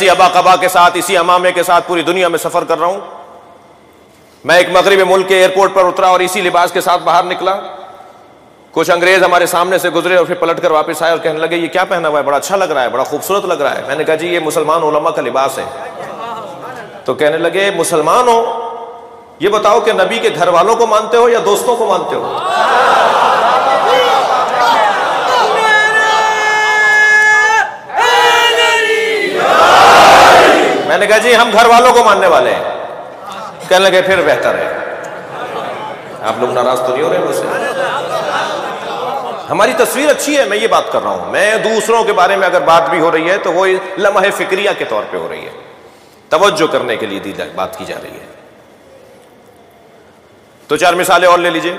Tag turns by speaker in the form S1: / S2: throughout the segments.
S1: اسی ابا قبا کے ساتھ، اسی امامے کے ساتھ پوری دنیا میں سفر کر رہا ہوں. میں ایک مغربی ملک کے ایئرپورٹ پر اترا اور اسی لباس کے ساتھ باہر نکلا. کچھ انگریز ہمارے سامنے سے گزرے اور پھر پلٹ کر واپس آئے اور کہنے لگے یہ کیا پہنا ہوا ہے، بڑا اچھا لگ رہا ہے، بڑا خوبصورت لگ رہا ہے. میں نے کہا جی یہ مسلمان علماء کا لباس ہے. تو کہنے لگے مسلمان ہو، یہ بتاؤ کہ نبی کے گھر والوں کو مانتے ہو یا دوستوں کو مانتے ہو؟ میں نے کہا جی ہم گھر والوں کو ماننے والے ہیں. کہنے لگے پھر بہتر ہے. آپ لوگ ناراض تو نہیں ہو رہے مجھ سے؟ ہماری تصویر اچھی ہے، میں یہ بات کر رہا ہوں. میں دوسروں کے بارے میں اگر بات بھی ہو رہی ہے تو وہ لمحہ فکریہ کے طور پہ ہو رہی ہے، توجہ کرنے کے لیے بات کی جا رہی ہے. تو 4 مثالیں اور لے لیجئے.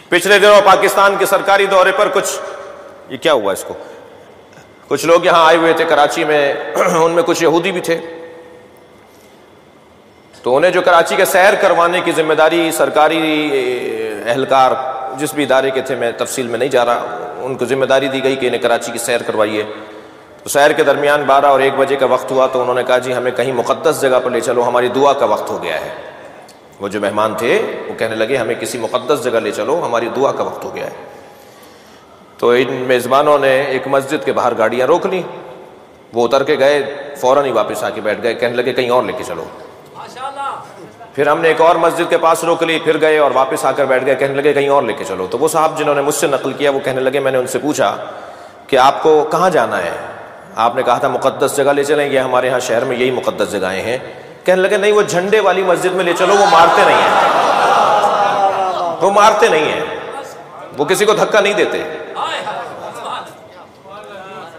S1: پچھلے دنوں پاکستان کے سرکاری دورے پر یہ کیا ہوا اس کو، کچھ لوگ یہاں آئے ہوئے تھے کراچی میں، ان میں کچھ یہودی بھی تھے. تو انہیں جو کراچی کے سیر کروانے کی ذمہ داری سرکاری اہلکار جس بھی ادارے کے تھے، میں تفصیل میں نہیں جا رہا، ان کو ذمہ داری دی گئی کہ انہیں کراچی کی سیر کروائیے. تو سیر کے درمیان 12 اور 1 بجے کا وقت ہوا تو انہوں نے کہا جی ہمیں کہیں مقدس جگہ پر لے چلو، ہماری دعا کا وقت ہو گیا ہے. وہ جو مہمان تھے وہ کہنے لگے ہمیں کسی مقدس جگہ لے چلو، ہماری دعا کا وقت ہو گیا ہے. تو ان میزبانوں نے ایک مسجد کے باہر گاڑیاں روک لیں. وہ اتر کے گئے، فوراً ہی واپس آ کے بیٹھ گئے، کہنے لگے کہیں اور لے کے چلو. پھر ہم نے ایک اور مسجد کے پاس روک لی، پھر گئے اور واپس آ کر بیٹھ گئے، کہنے لگے کہیں اور لے کے چلو. تو وہ صاحب جنہوں نے مجھ سے نقل کیا وہ کہنے لگے میں نے ان سے پوچھا کہ آپ کو کہاں جانا ہے؟ آپ نے کہا تھا مقدس جگہ لے چلیں، یہ ہمارے ہاں شہر میں یہی مقدس جگہیں ہیں. کہنے لگے نہیں وہ جھنڈے والی مسجد میں لے چلو، وہ مارتے نہیں ہیں، وہ مارتے نہیں ہیں، وہ کسی کو دھکا نہیں دیتے،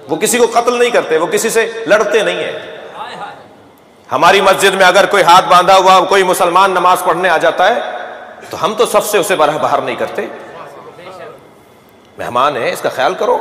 S1: وہ کسی کو قتل نہیں کرتے، وہ کسی سے لڑتے نہیں ہیں. ہماری مسجد میں اگر کوئی ہاتھ باندھا ہوا کوئی مسلمان نماز پڑھنے آ جاتا ہے تو ہم تو سب سے اسے باہر نہیں کرتے. مہمان ہے، اس کا خیال کرو.